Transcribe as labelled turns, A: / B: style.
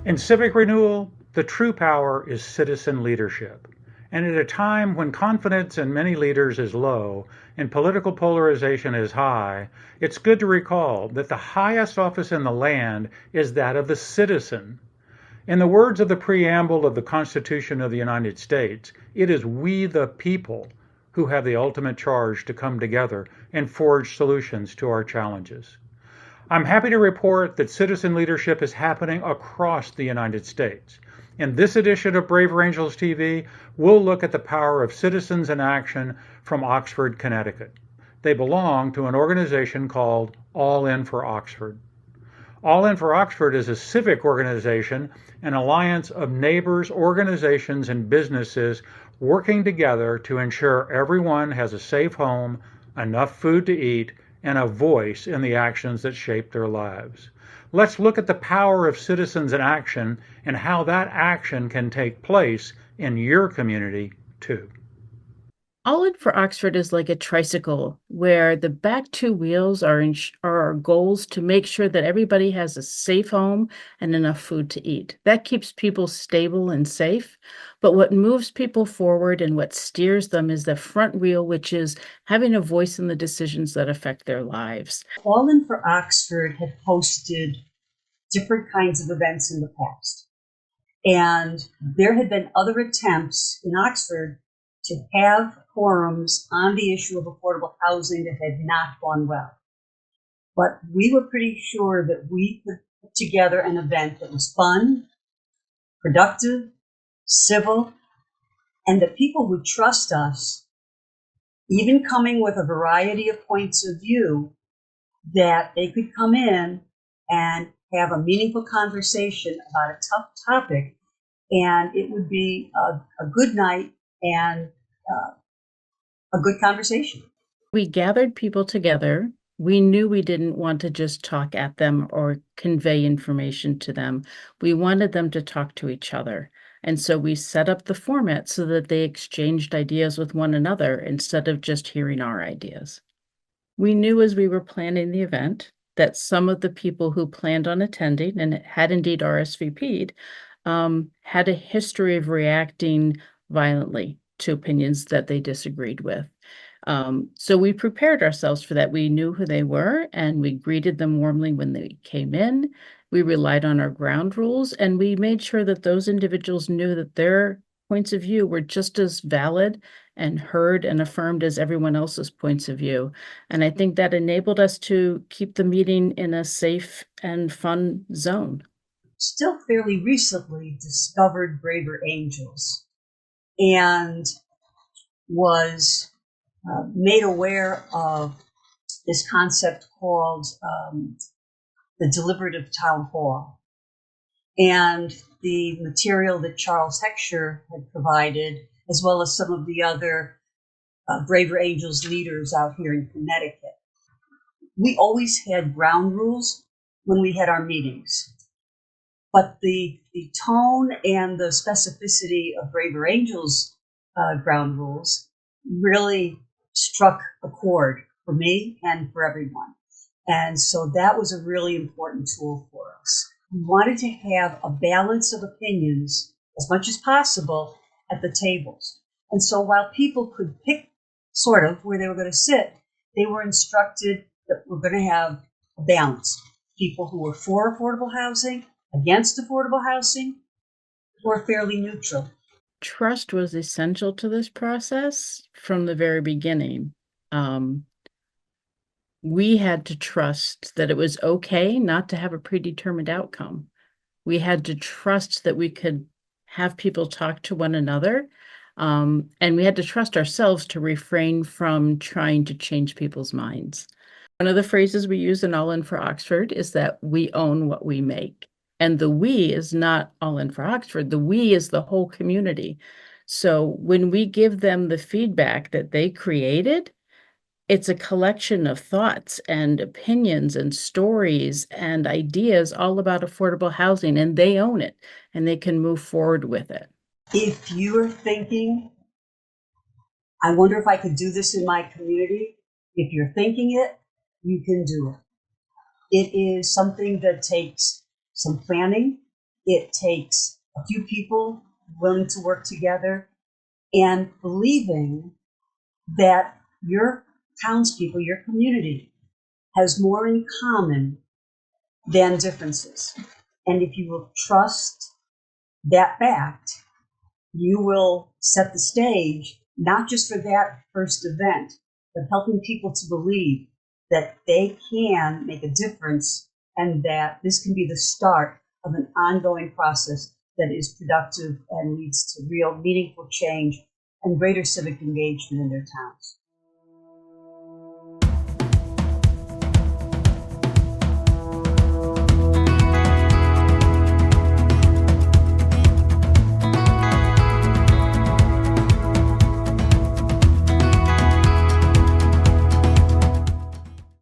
A: In civic renewal, the true power is citizen leadership. And at a time when confidence in many leaders is low and political polarization is high, it's good to recall that the highest office in the land is that of the citizen. In the words of the preamble of the Constitution of the United States, it is we the people who have the ultimate charge to come together and forge solutions to our challenges. I'm happy to report that citizen leadership is happening across the United States. In this edition of Braver Angels TV, we'll look at the power of citizens in action from Oxford, Connecticut. They belong to an organization called All In for Oxford. All In for Oxford is a civic organization, an alliance of neighbors, organizations, and businesses working together to ensure everyone has a safe home, enough food to eat, and a voice in the actions that shape their lives. Let's look at the power of citizens in action and how that action can take place in your community too.
B: All in for Oxford is like a tricycle where the back two wheels are our goals to make sure that everybody has a safe home and enough food to eat. That keeps people stable and safe. But what moves people forward and what steers them is the front wheel, which is having a voice in the decisions that affect their lives.
C: All In for Oxford had hosted different kinds of events in the past. And there had been other attempts in Oxford to have forums on the issue of affordable housing that had not gone well. But we were pretty sure that we could put together an event that was fun, productive, civil, and that people would trust us, even coming with a variety of points of view, that they could come in and have a meaningful conversation about a tough topic, and it would be a good night and a good conversation.
B: We gathered people together. We knew we didn't want to just talk at them or convey information to them. We wanted them to talk to each other. And so we set up the format so that they exchanged ideas with one another instead of just hearing our ideas. We knew as we were planning the event that some of the people who planned on attending and had indeed RSVP'd had a history of reacting violently to opinions that they disagreed with. So we prepared ourselves for that. We knew who they were and we greeted them warmly when they came in. We relied on our ground rules and we made sure that those individuals knew that their points of view were just as valid and heard and affirmed as everyone else's points of view. And I think that enabled us to keep the meeting in a safe and fun zone.
C: Still fairly recently discovered Braver Angels and was made aware of this concept called the Deliberative Town Hall. And the material that Charles Heckscher had provided, as well as some of the other Braver Angels leaders out here in Connecticut. We always had ground rules when we had our meetings. But the tone and the specificity of Braver Angels ground rules really struck a chord for me and for everyone. And so that was a really important tool for us. We wanted to have a balance of opinions as much as possible at the tables. And so while people could pick sort of where they were going to sit, they were instructed that we're going to have a balance. People who were for affordable housing, against affordable housing, or fairly neutral.
B: Trust was essential to this process from the very beginning. We had to trust that it was okay not to have a predetermined outcome. We had to trust that we could have people talk to one another. And we had to trust ourselves to refrain from trying to change people's minds. One of the phrases we use in All In for Oxford is that we own what we make. And the we is not All In for Oxford. The we is the whole community. So when we give them the feedback that they created, it's a collection of thoughts and opinions and stories and ideas all about affordable housing, and they own it and they can move forward with it.
C: If you're thinking, I wonder if I could do this in my community, if you're thinking it, you can do it. It is something that takes some planning, it takes a few people willing to work together and believing that your townspeople, your community, has more in common than differences. And if you will trust that fact, you will set the stage, not just for that first event, but helping people to believe that they can make a difference and that this can be the start of an ongoing process that is productive and leads to real meaningful change and greater civic engagement in their towns.